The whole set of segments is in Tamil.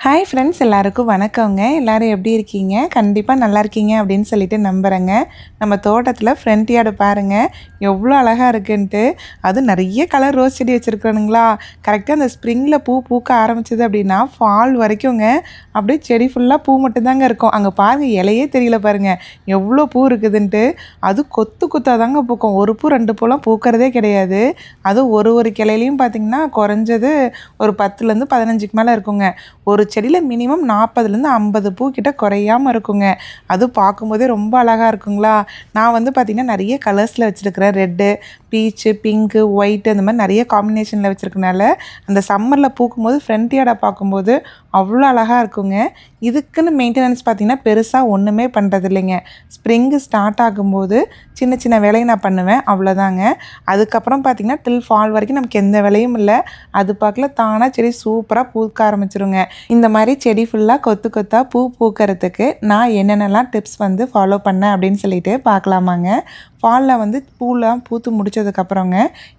ஹாய் ஃப்ரெண்ட்ஸ், எல்லாருக்கும் வணக்கங்க. எல்லோரும் எப்படி இருக்கீங்க? கண்டிப்பாக நல்லா இருக்கீங்க அப்படின்னு சொல்லிட்டு நம்புகிறேங்க. நம்ம தோட்டத்தில் ஃப்ரண்ட் யார்டு பாருங்கள் எவ்வளோ அழகாக இருக்குன்ட்டு. அது நிறைய கலர் ரோஸ் செடி வச்சுருக்கணுங்களா. கரெக்டாக அந்த ஸ்ப்ரிங்கில் பூ பூக்க ஆரம்பிச்சது அப்படின்னா ஃபால் வரைக்குங்க அப்படியே செடி ஃபுல்லாக பூ மட்டும்தாங்க இருக்கும். அங்கே பாருங்கள், இலையே தெரியல பாருங்கள் எவ்வளோ பூ இருக்குதுன்ட்டு. அது கொத்து கொத்தாக தாங்க பூக்கும். ஒரு பூ ரெண்டு பூலாம் பூக்கிறதே கிடையாது. அதுவும் ஒரு கிளையிலையும் பார்த்திங்கன்னா குறைஞ்சது ஒரு 10லேருந்து 15க்கு மேலே இருக்குங்க. ஒரு செடியில் மினிமம் 40லேருந்து 50 பூ கிட்ட குறையாமல் இருக்குங்க. அது பார்க்கும்போதே ரொம்ப அழகாக இருக்குங்களா. நான் வந்து பார்த்திங்கன்னா நிறைய கலர்ஸில் வச்சுருக்கிறேன். ரெட்டு, பீச்சு, பிங்க்கு, ஒயிட்டு, அந்த மாதிரி நிறைய காம்பினேஷனில் வச்சுருக்கனால அந்த சம்மரில் பூக்கும்போது ஃப்ரண்ட் யார்டை பார்க்கும்போது அவ்வளோ அழகாக இருக்குங்க. இதுக்குன்னு மெயின்டெனன்ஸ் பார்த்திங்கன்னா பெருசாக ஒன்றுமே பண்ணுறது இல்லைங்க. ஸ்ப்ரிங்கு ஸ்டார்ட் ஆகும்போது சின்ன சின்ன வேலையை நான் பண்ணுவேன், அவ்வளோதாங்க. அதுக்கப்புறம் பார்த்திங்கன்னா டில் ஃபால் வரைக்கும் நமக்கு எந்த வேலையும் இல்லை. அது பார்க்கல தானாக செடி சூப்பராக பூக்க ஆரம்பிச்சிருங்க. இந்த மாதிரி செடி ஃபுல்லாக கொத்து கொத்தாக பூ பூக்கிறதுக்கு நான் என்னென்னலாம் டிப்ஸ் வந்து ஃபாலோ பண்ணேன் அப்படின்னு சொல்லிட்டு பார்க்கலாமாங்க. ஃபாலில் வந்து பூலாம் பூத்து முடித்ததுக்கப்புறங்க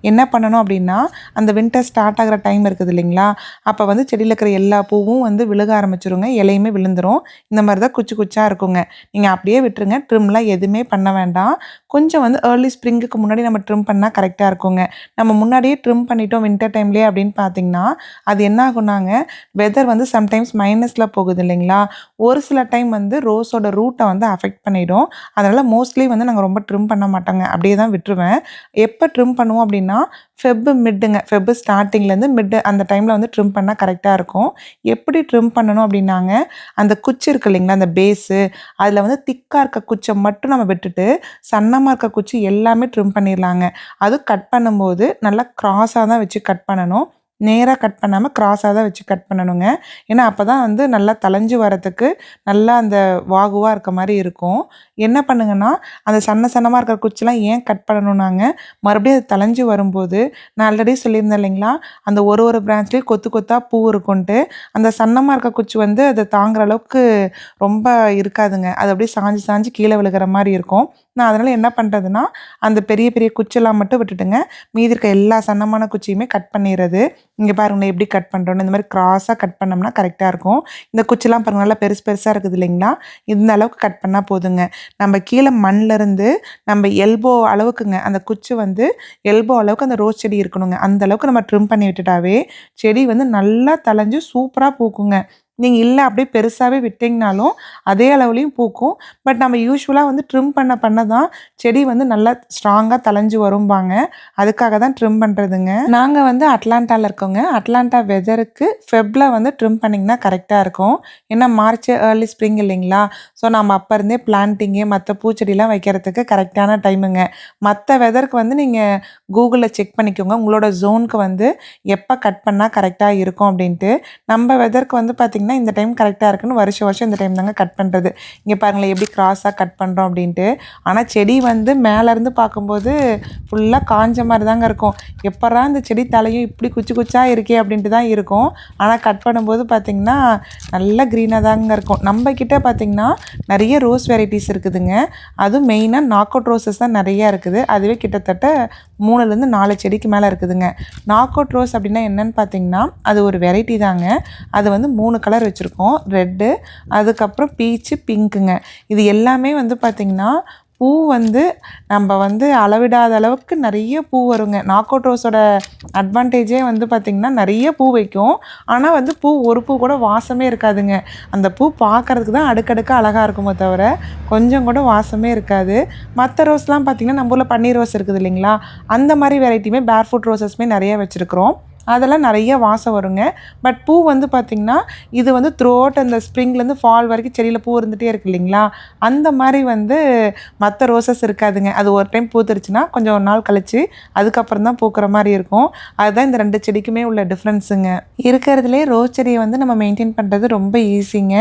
என்ன பண்ணணும் அப்படின்னா, அந்த வின்டர் ஸ்டார்ட் ஆகிற டைம் இருக்குது இல்லைங்களா, அப்போ வந்து செடியில் இருக்கிற எல்லா பூவும் வந்து விழுக ஆரம்பிச்சிருங்க. இலையுமே விழுந்துடும். இந்த மாதிரி தான் குச்சி குச்சாக இருக்குங்க. நீங்கள் அப்படியே விட்டுருங்க. ட்ரிம்லாம் எதுவுமே பண்ண வேண்டாம். கொஞ்சம் வந்து ஏர்லி ஸ்ப்ரிங்குக்கு முன்னாடி நம்ம ட்ரிம் பண்ணால் கரெக்டாக இருக்குங்க. நம்ம முன்னாடியே ட்ரிம் பண்ணிட்டோம் வின்டர் டைம்லேயே அப்படின்னு பார்த்திங்கன்னா அது என்ன ஆகுனாங்க, வெதர் வந்து சம்டைம்ஸ் மைனஸில் போகுது இல்லைங்களா, ஒரு சில டைம் வந்து ரோஸோட ரூட்டை வந்து அஃபெக்ட் பண்ணிடும். அதனால் மோஸ்ட்லி வந்து நாங்கள் ரொம்ப ட்ரிம் பண்ண மாட்டோங்க, அப்படியே தான் விட்டுருவேன். எப்போ ட்ரிம் பண்ணுவோம் அப்படின்னா ஃபெப் ஸ்டார்டிங்லேருந்து மிட்டு அந்த டைமில் வந்து ட்ரிம் பண்ணால் கரெக்டாக இருக்கும். எப்படி ட்ரிம் பண்ணணும் அப்படின்னாங்க, அந்த குச்சி இருக்குது இல்லைங்களா, அந்த பேஸு அதில் வந்து திக்காக இருக்க குச்சை மட்டும் நம்ம விட்டுட்டு சன்னமாக இருக்க குச்சி எல்லாமே ட்ரிம் பண்ணிடலாங்க. அதுவும் கட் பண்ணும்போது நல்லா க்ராஸாக தான் வச்சு கட் பண்ணணும். நேராக கட் பண்ணாமல் க்ராஸாக தான் வச்சு கட் பண்ணணுங்க. ஏன்னா அப்போ தான் வந்து நல்லா தளைஞ்சு வரத்துக்கு நல்லா அந்த வாகுவாக இருக்க மாதிரி இருக்கும். என்ன பண்ணுங்கன்னா, அந்த சன்னமாக இருக்கிற குச்சிலாம் ஏன் கட் பண்ணணுன்னாங்க, மறுபடியும் அது தளைஞ்சு வரும்போது நான் ஆல்ரெடி சொல்லியிருந்தேன் இல்லைங்களா, அந்த ஒரு பிரான்ச்லேயும் கொத்து கொத்தாக பூ இருக்குன்ட்டு. அந்த சன்னமாக இருக்க குச்சி வந்து அதை தாங்குற அளவுக்கு ரொம்ப இருக்காதுங்க. அது அப்படியே சாஞ்சு சாஞ்சு கீழே விழுகிற மாதிரி இருக்கும். நான் அதனால் என்ன பண்ணுறதுன்னா, அந்த பெரிய பெரிய குச்செல்லாம் மட்டும் விட்டுட்டுங்க மீதி இருக்க எல்லா சன்னமான குச்சியுமே கட் பண்ணிடுறது. இங்கே பாருங்களேன் எப்படி கட் பண்ணுறோன்னு. இந்த மாதிரி க்ராஸாக கட் பண்ணோம்னா கரெக்டாக இருக்கும். இந்த குச்சிலாம் பாருங்கள் நல்லா பெருசாக இருக்குது இல்லைங்களா, இந்த அளவுக்கு கட் பண்ணால் போதுங்க. நம்ம கீழே மண்ணிலேருந்து நம்ம எல்போ அளவுக்குங்க அந்த குச்சி வந்து எல்போ அளவுக்கு அந்த ரோஸ் செடி இருக்கணுங்க. அந்த அளவுக்கு நம்ம ட்ரிம் பண்ணி விட்டுட்டாவே செடி வந்து நல்லா தளைஞ்சு சூப்பராக பூக்குங்க. நீங்கள் இல்லை அப்படியே பெருசாகவே விட்டிங்கனாலும் அதே அளவுலேயும் பூக்கும். பட் நம்ம யூஸ்வலாக வந்து ட்ரிம் பண்ண தான் செடி வந்து நல்லா ஸ்ட்ராங்காக தளைஞ்சு வரும்பாங்க. அதுக்காக தான் ட்ரிம் பண்ணுறதுங்க. நாங்கள் வந்து அட்லாண்டாவில் இருக்கோங்க. அட்லாண்டா வெதருக்கு ஃபெப்பில் வந்து ட்ரிம் பண்ணிங்கன்னா கரெக்டாக இருக்கும். ஏன்னா மார்ச் ஏர்லி ஸ்ப்ரிங் இல்லைங்களா, ஸோ நம்ம அப்போ இருந்தே பிளான்ட்டிங்கு மற்ற பூச்செடிலாம் வைக்கிறதுக்கு கரெக்டான டைமுங்க. மற்ற வெதருக்கு வந்து நீங்கள் கூகுளில் செக் பண்ணிக்கோங்க, உங்களோட ஜோனுக்கு வந்து எப்போ கட் பண்ணால் கரெக்டாக இருக்கும் அப்படின்ட்டு. நம்ம வெதருக்கு வந்து பார்த்திங்கன்னா இந்த டைம் கரெக்டாக இருக்குன்னு வருஷம் இந்த டைம் தாங்க கட் பண்ணுறது. இங்கே பாருங்களேன் எப்படி க்ராஸாக கட் பண்ணுறோம் அப்படின்ட்டு. ஆனால் செடி வந்து மேலேருந்து பார்க்கும்போது ஃபுல்லாக காஞ்ச மாதிரி தாங்க இருக்கும். எப்போறா இந்த செடி தலையும் இப்படி குச்சி குச்சாக இருக்கே அப்படின்ட்டு தான் இருக்கும். ஆனால் கட் பண்ணும்போது பார்த்திங்கன்னா நல்லா க்ரீனாக தாங்க இருக்கும். நம்மக்கிட்ட பார்த்திங்கன்னா நிறைய ரோஸ் வெரைட்டிஸ் இருக்குதுங்க. அதுவும் மெயினாக நாக் அவுட் ரோசஸ் தான் நிறையா இருக்குது. அதுவே கிட்டத்தட்ட 3லேருந்து 4 செடிக்கு மேலே இருக்குதுங்க. நாக் அவுட் ரோஸ் அப்படின்னா என்னென்னு பார்த்திங்கன்னா அது ஒரு வெரைட்டி தாங்க. அது வந்து 3 கலர் வச்சுருக்கோம். ரெட்டு, அதுக்கப்புறம் பீச்சு, பிங்க்குங்க. இது எல்லாமே வந்து பார்த்திங்கன்னா பூ வந்து நம்ம வந்து அளவிடாத அளவுக்கு நிறைய பூ வருங்க. நாக் அவுட் ரோஸோட அட்வான்டேஜே வந்து பார்த்திங்கன்னா நிறைய பூ வைக்கும். ஆனால் வந்து ஒரு பூ கூட வாசமே இருக்காதுங்க. அந்த பூ பார்க்குறதுக்கு தான் அடுக்கடுக்காக அழகாக இருக்குமோ தவிர கொஞ்சம் கூட வாசமே இருக்காது. மற்ற ரோஸ்லாம் பார்த்திங்கன்னா நம்ம ஊரில் பன்னீர் ரோஸ் இருக்குது இல்லைங்களா, அந்த மாதிரி வெரைட்டியுமே பேர்ஃபுட் ரோசஸ்மே நிறைய வச்சுருக்குறோம். அதெல்லாம் நிறைய வாசம் வருங்க. பட் பூ வந்து பார்த்திங்கன்னா இது வந்து த்ரூ அவுட் அந்த ஸ்ப்ரிங்லேருந்து ஃபால் வரைக்கும் செடியில் பூ இருந்துகிட்டே இருக்குது இல்லைங்களா, அந்த மாதிரி வந்து மற்ற ரோசஸ் இருக்காதுங்க. அது ஒரு டைம் பூத்துருச்சுன்னா கொஞ்சம் ஒரு நாள் கழிச்சு அதுக்கப்புறம் தான் பூக்கிற மாதிரி இருக்கும். அதுதான் இந்த 2 செடிக்குமே உள்ள டிஃப்ரென்ஸுங்க. இருக்கிறதுலே ரோஸ் செடியை வந்து நம்ம மெயின்டைன் பண்ணுறது ரொம்ப ஈஸிங்க.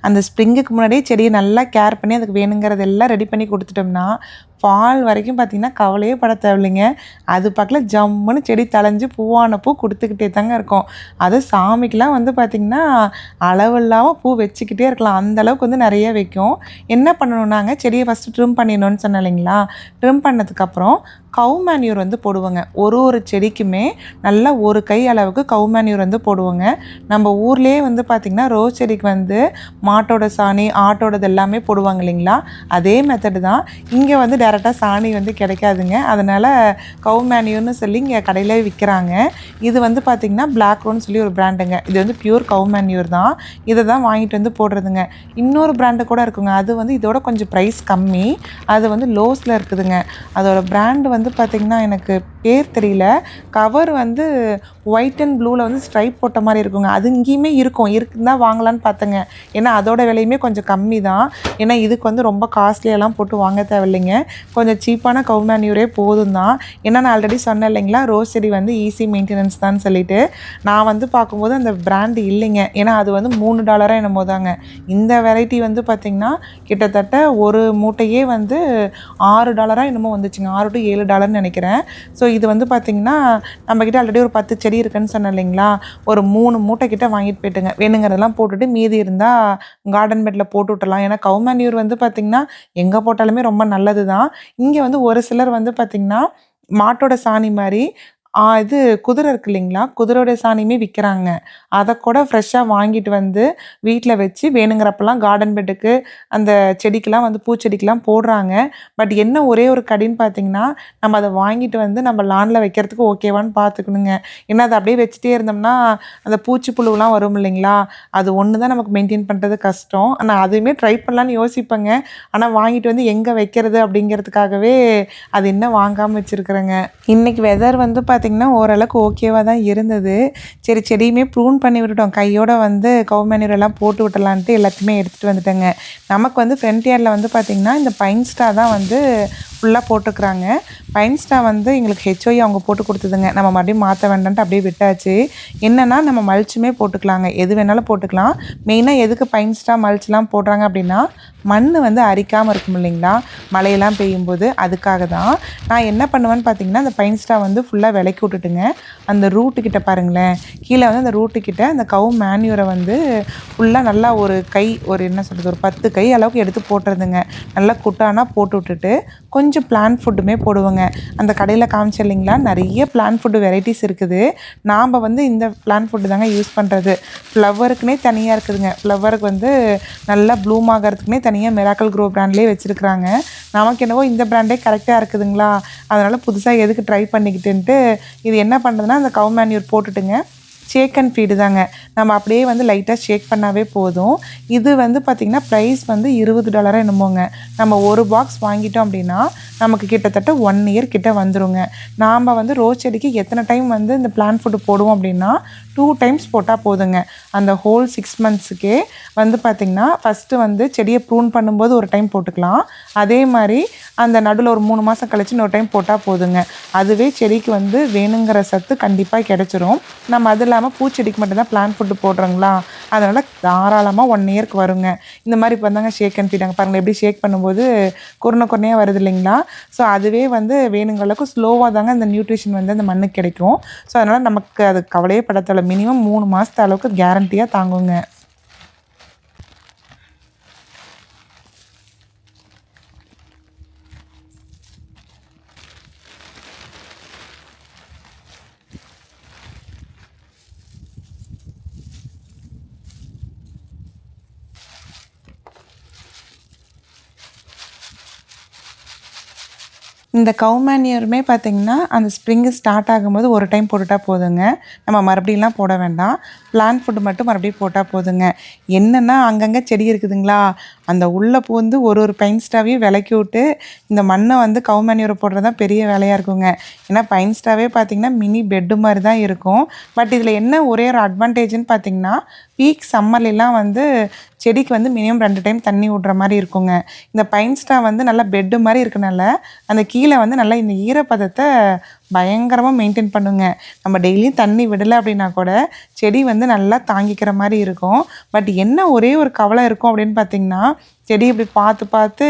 அந்த ஸ்ப்ரிங்குக்கு முன்னாடியே செடியை நல்லா கேர் பண்ணி அதுக்கு வேணுங்கிறதெல்லாம் ரெடி பண்ணி கொடுத்துட்டோம்னா ஃபால் வரைக்கும் பார்த்திங்கன்னா கவலையே பட தேவையில்லைங்க. அது பக்கத்தில் ஜம்முன்னு செடி தளைஞ்சு பூவான பூ கொடுத்துக்கிட்டே தாங்க இருக்கும். அதுவும் சாமிக்கெலாம் வந்து பார்த்திங்கன்னா அளவு இல்லாமல் பூ வச்சுக்கிட்டே இருக்கலாம். அந்தளவுக்கு வந்து நிறைய வைக்கும். என்ன பண்ணணுன்னாங்க, செடியை ஃபஸ்ட்டு ட்ரிம் பண்ணிடணும்னு சொன்னேன் இல்லைங்களா, ட்ரிம் பண்ணதுக்கப்புறம் கவு மேன்யூர் வந்து போடுவோங்க. ஒரு செடிக்குமே நல்லா ஒரு கை அளவுக்கு கவு மேன்யூர் வந்து போடுவோங்க. நம்ம ஊர்லேயே வந்து பார்த்திங்கன்னா ரோஸ் செடிக்கு வந்து மாட்டோட சாணி ஆட்டோடது எல்லாமே போடுவாங்க இல்லைங்களா, அதே மெத்தடு தான். இங்கே வந்து டேரெக்டாக சாணி வந்து கிடைக்காதுங்க, அதனால் கவு மேன்யூர்னு சொல்லி இங்கே கடையிலே விற்கிறாங்க. இது வந்து பார்த்திங்கன்னா பிளாக் ரோன்னு சொல்லி ஒரு பிராண்டுங்க. இது வந்து பியூர் கவு மேன்யூர் தான். இதை தான் வாங்கிட்டு வந்து போடுறதுங்க. இன்னொரு பிராண்டு கூட இருக்குங்க, அது வந்து இதோட கொஞ்சம் ப்ரைஸ் கம்மி. அது வந்து லோஸில் இருக்குதுங்க. அதோட பிராண்டு வந்து பார்த்திங்கன்னா எனக்கு பேர் தெரியல. கவர் வந்து ஒயிட் அண்ட் ப்ளூவில் வந்து ஸ்ட்ரைப் போட்ட மாதிரி இருக்குங்க. அது இங்கேயுமே இருக்குன்னு தான் வாங்கலான்னு பார்த்தேங்க. ஏன்னா அதோட விலையுமே கொஞ்சம் கம்மி தான். ஏன்னா இதுக்கு வந்து ரொம்ப காஸ்ட்லியெல்லாம் போட்டு வாங்க தேவையில்லைங்க, கொஞ்சம் சீப்பான கவு மேன்யூரே போதும் தான். ஏன்னா நான் ஆல்ரெடி சொன்னேன் இல்லைங்களா, ரோஸ் செடி வந்து ஈஸி மெயின்டெனன்ஸ் தான் சொல்லிட்டு. நான் வந்து பார்க்கும்போது அந்த பிராண்டு இல்லைங்க, ஏன்னா அது வந்து $3 என்னமோ தாங்க. இந்த வெரைட்டி வந்து பார்த்திங்கன்னா கிட்டத்தட்ட ஒரு மூட்டையே வந்து $6 என்னமோ வந்துச்சுங்க, $6 to $7 நினைக்கிறேன். ஸோ இது வந்து பார்த்திங்கன்னா நம்மக்கிட்ட ஆல்ரெடி ஒரு 10 செடி இருக்குன்னு சொன்னேன் இல்லைங்களா, ஒரு 3 மூட்டை கிட்ட வாங்கிட்டு போயிட்டுங்க. வேணுங்கிறதெல்லாம் போட்டுட்டு மீதி இருந்தால் கார்டன் பெட்டில் போட்டு விட்டுலாம். ஏன்னா கவு மேன்யூர் வந்து பார்த்திங்கன்னா எங்கே போட்டாலுமே ரொம்ப நல்லது தான். இங்கே வந்து ஒரு சிலர் வந்து பார்த்திங்கன்னா மாட்டோட சாணி மாதிரி இது குதிரை இருக்கு இல்லைங்களா, குதிரையோட சாணியுமே விற்கிறாங்க. அதை கூட ஃப்ரெஷ்ஷாக வாங்கிட்டு வந்து வீட்டில் வச்சு வேணுங்கிறப்பெல்லாம் கார்டன் பெட்டுக்கு அந்த செடிக்கெலாம் வந்து பூச்செடிக்கெலாம் போடுறாங்க. பட் என்ன ஒரே ஒரு கடின்னு பார்த்திங்கன்னா, நம்ம அதை வாங்கிட்டு வந்து நம்ம லானில் வைக்கிறதுக்கு ஓகேவான்னு பார்த்துக்கணுங்க. ஏன்னா அதை அப்படியே வச்சுட்டே இருந்தோம்னா அந்த பூச்சி புழுலாம் வரும் இல்லைங்களா, அது ஒன்று தான் நமக்கு மெயின்டைன் பண்ணுறது கஷ்டம். ஆனால் அதுவுமே ட்ரை பண்ணலான்னு யோசிப்பேங்க. ஆனால் வாங்கிட்டு வந்து எங்கே வைக்கிறது அப்படிங்கிறதுக்காகவே அது இன்னும் வாங்காமல் வச்சுருக்குறேங்க. இன்றைக்கி வெதர் வந்து பார்த்திங்கன்னா ஓரளவுக்கு ஓகேவாக தான் இருந்தது. சரி செடியுமே ப்ரூன் பண்ணி விட்டுட்டோம், கையோடு வந்து கவு மேன்யூர் எல்லாம் போட்டு விட்டலான்ட்டு எல்லாத்தையுமே எடுத்துகிட்டு வந்துட்டேங்க. நமக்கு வந்து ஃப்ரண்ட் யார்டில் வந்து பார்த்திங்கன்னா இந்த பைன் ஸ்டார் தான் வந்து ஃபுல்லாக போட்டுருக்குறாங்க. பைன் ஸ்டார் வந்து எங்களுக்கு ஹெச்ஓஇ அவங்க போட்டு கொடுத்ததுங்க. நம்ம மறுபடியும் மாற்ற வேண்டான்ட்டு அப்படியே விட்டாச்சு. என்னென்னா நம்ம மல்ச்சுமே போட்டுக்கலாங்க, எது வேணாலும் போட்டுக்கலாம். மெயினாக எதுக்கு பைன் ஸ்டார் மல்ச்லாம் போடுறாங்க அப்படின்னா மண் வந்து அரிக்காமல் இருக்கும் இல்லைங்களா, மழையெல்லாம் பெய்யும்போது, அதுக்காக தான். நான் என்ன பண்ணுவேன்னு பார்த்தீங்கன்னா அந்த பைன் ஸ்டார் வந்து ஃபுல்லாக விலக்கி விட்டுட்டுங்க, அந்த ரூட்டுக்கிட்ட பாருங்களேன், கீழே வந்து அந்த ரூட்டுக்கிட்ட அந்த கவு மேன்யூரை வந்து ஃபுல்லாக நல்லா ஒரு கை ஒரு என்ன சொல்கிறது ஒரு 10 கை அளவுக்கு எடுத்து போட்டுறதுங்க. நல்லா குட்டானா போட்டு விட்டுட்டு கொஞ்சம் பிளான்ட் ஃபுட்டுமே போடுவோங்க. அந்த கடையில் காமிச்ச இல்லைங்களா, நிறைய பிளான்ட் ஃபுட்டு வெரைட்டிஸ் இருக்குது. நாம் வந்து இந்த பிளான்ட் ஃபுட்டு தாங்க யூஸ் பண்ணுறது. ஃப்ளவருக்குனே தனியாக இருக்குதுங்க. ஃப்ளவருக்கு வந்து நல்லா ப்ளூம் ஆகிறதுக்குனே தனியாக மிராக்கிள் க்ரோ பிராண்ட்லேயே வச்சுருக்குறாங்க. நமக்கு என்னவோ இந்த பிராண்டே கரெக்டாக இருக்குதுங்களா, அதனால் புதுசாக எதுக்கு ட்ரை பண்ணிக்கிட்டுன்ட்டு இது என்ன பண்ணுறதுன்னா அந்த கவு மேன்யூர் போட்டுட்டுங்க, ஷேக் அண்ட் ஃபீடு தாங்க. நம்ம அப்படியே வந்து லைட்டாக ஷேக் பண்ணாவே போதும். இது வந்து பார்த்திங்கன்னா ப்ரைஸ் வந்து $20 என்னமோங்க. நம்ம ஒரு பாக்ஸ் வாங்கிட்டோம் அப்படின்னா நமக்கு கிட்டத்தட்ட 1 இயர் கிட்ட வந்துருங்க. நாம் வந்து ரோஸ் செடிக்கு எத்தனை டைம் வந்து இந்த பிளான்ட் ஃபுட்டு போடுவோம் அப்படின்னா 2 டைம்ஸ் போட்டால் போதுங்க. அந்த ஹோல் 6 மந்த்ஸுக்கே வந்து பார்த்திங்கன்னா ஃபஸ்ட்டு வந்து செடியை ப்ரூன் பண்ணும்போது ஒரு டைம் போட்டுக்கலாம். அதே மாதிரி அந்த நடுவில் ஒரு 3 மாதம் கழிச்சு இன்னொரு டைம் போட்டால் போதுங்க. அதுவே செடிக்கு வந்து வேணுங்கிற சத்து கண்டிப்பாக கிடச்சிரும். நம்ம அது இல்லாமல் பூச்செடிக்கு மட்டும்தான் பிளான்ட் ஃபுட்டு போடுறோங்களா, அதனால் தாராளமாக 1 இயர்க்கு வருங்க. இந்த மாதிரி இப்போ தாங்க ஷேக் அண்ட் ஃபீடாங்க பாருங்கள், எப்படி ஷேக் பண்ணும்போது குறையாக வருது இல்லைங்களா. ஸோ அதுவே வந்து வேணுங்கிற அளவுக்கு ஸ்லோவாக தாங்க அந்த நியூட்ரிஷன் வந்து அந்த மண்ணுக்கு கிடைக்கும். ஸோ அதனால் நமக்கு அது கவலையே பட தேவையில்ல. மினிமம் 3 மாதத்து அளவுக்கு கேரண்டியாக தாங்குங்க. இந்த கவு மேன்யூருமே பார்த்திங்கன்னா அந்த ஸ்ப்ரிங்கு ஸ்டார்ட் ஆகும்போது ஒரு டைம் போட்டுட்டா போதுங்க. நம்ம மறுபடியும்லாம் போட வேண்டாம். பிளான்ட் ஃபுட்டு மட்டும் மறுபடியும் போட்டால் போதுங்க. என்னென்னா அங்கங்கே செடி இருக்குதுங்களா, அந்த உள்ளே பூந்து ஒரு பைன் ஸ்டாவையும் விலக்கி விட்டு இந்த மண்ணை வந்து கவு மேன்யூரை போடுறது தான் பெரிய வேலையாக இருக்குங்க. ஏன்னா பைன் ஸ்டாவே பார்த்திங்கன்னா மினி பெட்டு மாதிரி தான் இருக்கும். பட் இதில் என்ன ஒரே ஒரு அட்வான்டேஜ்னு பார்த்திங்கன்னா பீக் சம்மர்லாம் வந்து செடிக்கு வந்து மினிமம் 2 டைம் தண்ணி விட்ற மாதிரி இருக்குங்க. இந்த பைன் ஸ்டார் வந்து நல்லா பெட்டு மாதிரி இருக்கனால அந்த கீழே வந்து நல்லா இந்த ஈரப்பதத்தை பயங்கரமாக மெயின்டைன் பண்ணுங்க. நம்ம டெய்லியும் தண்ணி விடலை அப்படின்னா கூட செடி வந்து நல்லா தாங்கிக்கிற மாதிரி இருக்கும். பட் என்ன ஒரே ஒரு கவலை இருக்கும் அப்படின்னு பார்த்திங்கன்னா, செடி இப்படி பார்த்து பார்த்து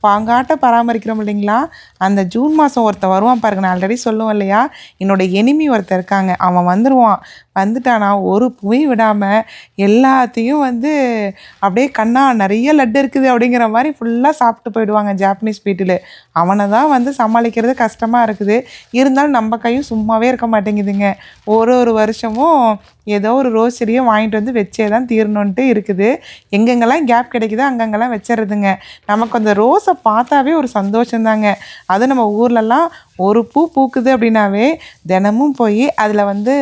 பாங்காட்ட பராமரிக்கிறோம் இல்லைங்களா? அந்த ஜூன் மாதம் ஒருத்தன் வருவான் பாருங்க. நான் ஆல்ரெடி சொல்லுவேன் இல்லையா, என்னோடய எனிமி ஒருத்தன் இருக்காங்க. அவன் வந்துடுவான். வந்துட்டானா ஒரு பூவையும் விடாமல் எல்லாத்தையும் வந்து அப்படியே கண்ணா நிறைய லட்டு இருக்குது அப்படிங்கிற மாதிரி ஃபுல்லாக சாப்பிட்டு போயிடுவாங்க ஜாப்பனீஸ் பீட்டில். அவனை தான் வந்து சமாளிக்கிறது கஷ்டமாக இருக்குது. இருந்தாலும் நம்ம கையும் சும்மாவே இருக்க மாட்டேங்குதுங்க. ஒரு வருஷமும் ஏதோ ஒரு ரோஸ் செடியை வாங்கிட்டு வந்து வச்சே தான் தீரணுன்ட்டு இருக்குது. எங்கெங்கெல்லாம் கேப் கிடைக்குதோ அங்கங்கெல்லாம் வச்சிடுறதுங்க. நமக்கு அந்த ரோஸை பார்த்தாவே ஒரு சந்தோஷந்தாங்க. அதுவும் நம்ம ஊர்லலாம் ஒரு பூ பூக்குது அப்படின்னாவே தினமும் போய் அதில் வந்து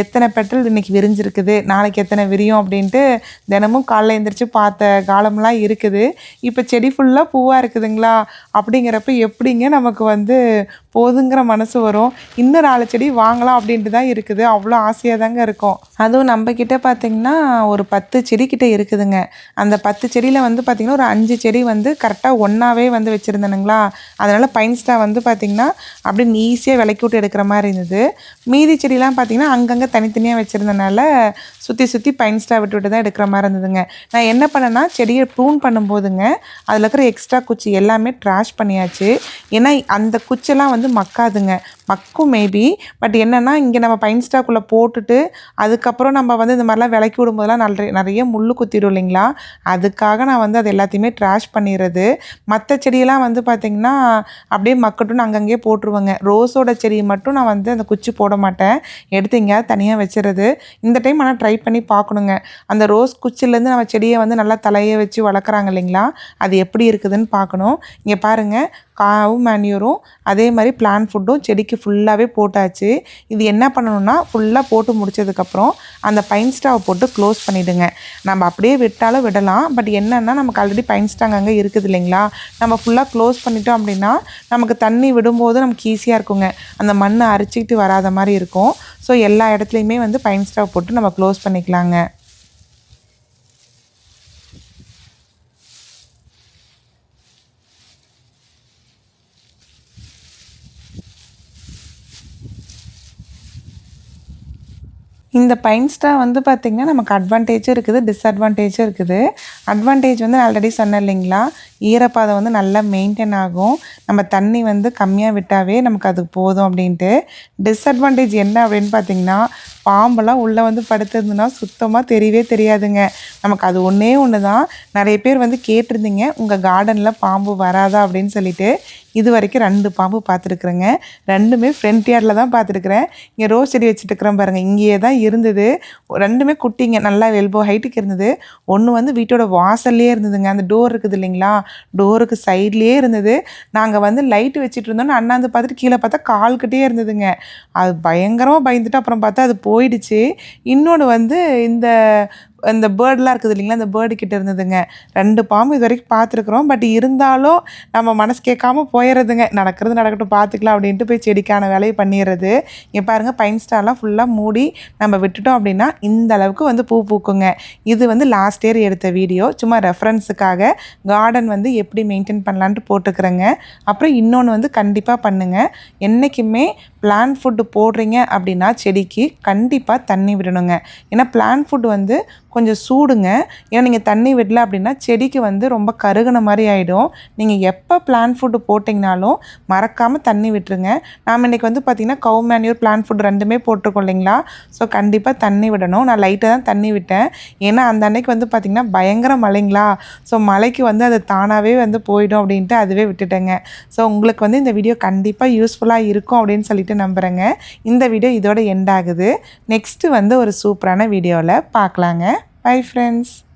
எத்தனை பெட்டல் இன்றைக்கி விரிஞ்சிருக்குது, நாளைக்கு எத்தனை விரியும் அப்படின்ட்டு தினமும் காலைல எழுந்திரிச்சு பார்த்த காலம்லாம் இருக்குது. இப்போ செடி ஃபுல்லாக பூவாக இருக்குதுங்களா, அப்படிங்கிறப்ப எப்படிங்க நமக்கு வந்து போதுங்கிற மனசு வரும். இன்னும் 4 செடி வாங்கலாம் அப்படின்ட்டு தான் இருக்குது. அவ்வளோ ஆசையாக தாங்க இருக்கும். அதுவும் நம்மக்கிட்ட பார்த்திங்கன்னா ஒரு 10 செடிக்கிட்ட இருக்குதுங்க. அந்த 10 செடியில் வந்து பார்த்திங்கன்னா ஒரு 5 செடி வந்து கரெக்டாக ஒன்றாவே வந்து வச்சுருந்தேனுங்களா, அதனால் பைன் ஸ்டார் வந்து பார்த்திங்கன்னா அப்படியே ஈஸியாக விலைக்கு விட்டு எடுக்கிற மாதிரி இருந்தது. மீதி செடிலாம் பார்த்திங்கன்னா அங்கங்கே தனித்தனியாக வச்சுருந்தனால சுற்றி பைன் ஸ்டார் விட்டு தான் எடுக்கிற மாதிரி இருந்ததுங்க. நான் என்ன பண்ணேன்னா, செடியை ப்ரூன் பண்ணும்போதுங்க அதில் இருக்கிற எக்ஸ்ட்ரா குச்சி எல்லாமே ட்ராஷ் பண்ணியாச்சு. ஏன்னா அந்த குச்செல்லாம் வந்து மக்காதுங்க. மக்கும் மேபி, பட் என்னென்னா இங்கே நம்ம பைன் ஸ்டாக்குள்ளே போட்டுட்டு அதுக்கப்புறம் நம்ம வந்து இந்த மாதிரிலாம் விலைக்கு விடும்போதெல்லாம் நிறைய முள் குத்திடும் இல்லைங்களா, அதுக்காக நான் வந்து அது எல்லாத்தையுமே ட்ராஷ் பண்ணிடுறது. மற்ற செடியெல்லாம் வந்து பார்த்திங்கன்னா அப்படியே மக்கட்டுன்னு அங்கங்கேயே போட்டுருவேங்க. ரோஸோட செடியை மட்டும் நான் வந்து அந்த குச்சி போட மாட்டேன், எடுத்து எங்கேயாவது தனியாக வச்சுறது. இந்த டைம் ஆனால் ட்ரை பண்ணி பார்க்கணுங்க. அந்த ரோஸ் குச்சிலேருந்து நம்ம செடியை வந்து நல்லா தலையை வச்சு வளர்க்குறாங்க இல்லைங்களா, அது எப்படி இருக்குதுன்னு பார்க்கணும். இங்கே பாருங்கள், காவும் மேன்யூரும் அதே மாதிரி பிளான் ஃபுட்டும் செடிக்கு ஃபுல்லாகவே போட்டாச்சு. இது என்ன பண்ணணும்னா, ஃபுல்லாக போட்டு முடிச்சதுக்கப்புறம் அந்த பைன் ஸ்டாவை போட்டு க்ளோஸ் பண்ணிவிடுங்க. நம்ம அப்படியே விட்டாலும் விடலாம், பட் என்னென்னா நமக்கு ஆல்ரெடி பைன் ஸ்டாங் அங்கே இருக்குது இல்லைங்களா, நம்ம ஃபுல்லாக க்ளோஸ் பண்ணிட்டோம் அப்படின்னா நமக்கு தண்ணி விடும்போது நமக்கு ஈஸியாக இருக்குங்க. அந்த மண்ணை அரிச்சிக்கிட்டு வராத மாதிரி இருக்கும். ஸோ எல்லா இடத்துலையுமே வந்து பைன் ஸ்டாவ் போட்டு நம்ம க்ளோஸ் பண்ணிக்கலாங்க. இந்த பைன் ஸ்டார் வந்து பார்த்திங்கன்னா நமக்கு அட்வான்டேஜும் இருக்குது, டிஸ்அட்வான்டேஜும் இருக்குது. அட்வான்டேஜ் வந்து ஆல்ரெடி சொன்னேன் இல்லைங்களா, ஈரப்பதம் வந்து நல்லா மெயின்டைன் ஆகும். நம்ம தண்ணி வந்து கம்மியாக விட்டாவே நமக்கு அதுக்கு போதும் அப்படின்ட்டு. டிஸ்அட்வான்டேஜ் என்ன அப்படின்னு பார்த்திங்கன்னா, பாம்பெல்லாம் உள்ளே வந்து படுத்துருந்துன்னா சுத்தமாக தெரியவே தெரியாதுங்க. நமக்கு அது ஒன்று தான். நிறைய பேர் வந்து கேட்டிருந்தீங்க, உங்கள் கார்டனில் பாம்பு வராதா அப்படின்னு சொல்லிட்டு. இது வரைக்கும் 2 பாம்பு பார்த்துருக்குறேங்க. 2மே ஃப்ரண்ட் யார்டில் தான் பார்த்துருக்குறேன். இங்கே ரோஸ் செடி வச்சுட்டுருக்குறேன் பாருங்கள், இங்கேயே தான் இருந்தது. 2மே குட்டிங்க, நல்லா எல்போ ஹைட்டுக்கு இருந்தது. ஒன்று வந்து வீட்டோட வாசல்லே இருந்ததுங்க. அந்த டோர் இருக்குது இல்லைங்களா, டோருக்கு சைட்லேயே இருந்தது. நாங்கள் வந்து லைட்டு வச்சுட்டு இருந்தோன்னு அண்ணாந்து பார்த்துட்டு கீழே பார்த்தா கால்கிட்டே இருந்ததுங்க. அது பயங்கரமாக பயந்துட்டு அப்புறம் பார்த்தா அது போயிடுச்சு. இன்னொன்று வந்து இந்த பேர்ட்லாம் இருக்குது இல்லைங்களா, அந்த பேர்டு கிட்ட இருந்ததுங்க. 2 பாம்பு இது வரைக்கும் பார்த்துருக்குறோம். பட் இருந்தாலும் நம்ம மனசு கேட்காம போயிடுறதுங்க. நடக்கிறது நடக்கட்டும் பார்த்துக்கலாம் அப்படின்ட்டு போய் செடிக்கான வேலையை பண்ணிடுறது. இங்கே பாருங்கள், பைன் ஸ்டார்லாம் ஃபுல்லாக மூடி நம்ம விட்டுட்டோம் அப்படின்னா இந்த அளவுக்கு வந்து பூ பூக்குங்க. இது வந்து லாஸ்ட் இயர் எடுத்த வீடியோ, சும்மா ரெஃபரன்ஸுக்காக கார்டன் வந்து எப்படி மெயின்டைன் பண்ணலான்ட்டு போட்டுக்கிறேங்க. அப்புறம் இன்னொன்று வந்து கண்டிப்பாக பண்ணுங்கள், என்றைக்குமே பிளான் ஃபுட்டு போடுறீங்க அப்படின்னா செடிக்கு கண்டிப்பாக தண்ணி விடணுங்க. ஏன்னா பிளான் ஃபுட் வந்து கொஞ்சம் சூடுங்க. ஏன்னா நீங்கள் தண்ணி விடல அப்படின்னா செடிக்கு வந்து ரொம்ப கருகுன மாதிரி ஆகிடும். நீங்கள் எப்போ பிளான் ஃபுட்டு போட்டிங்கனாலும் மறக்காமல் தண்ணி விட்டுருங்க. நாம் இன்றைக்கி வந்து பார்த்திங்கன்னா கவு மேன்யூர் பிளான் ஃபுட் 2மே போட்டிருக்கோம் இல்லைங்களா, ஸோ கண்டிப்பாக தண்ணி விடணும். நான் லைட்டாக தான் தண்ணி விட்டேன். ஏன்னா அந்த அன்னைக்கு வந்து பார்த்திங்கன்னா பயங்கர மழைங்களா, ஸோ மழைக்கு வந்து அது தானாகவே வந்து போயிடும் அப்படின்ட்டு அதுவே விட்டுட்டேங்க. ஸோ உங்களுக்கு வந்து இந்த வீடியோ கண்டிப்பாக யூஸ்ஃபுல்லாக இருக்கும் அப்படின்னு சொல்லிட்டு நம்புகிறேங்க. இந்த வீடியோ இதோட எண்ட் ஆகுது. நெக்ஸ்ட்டு வந்து ஒரு சூப்பரான வீடியோவில் பார்க்கலாங்க. Bye friends.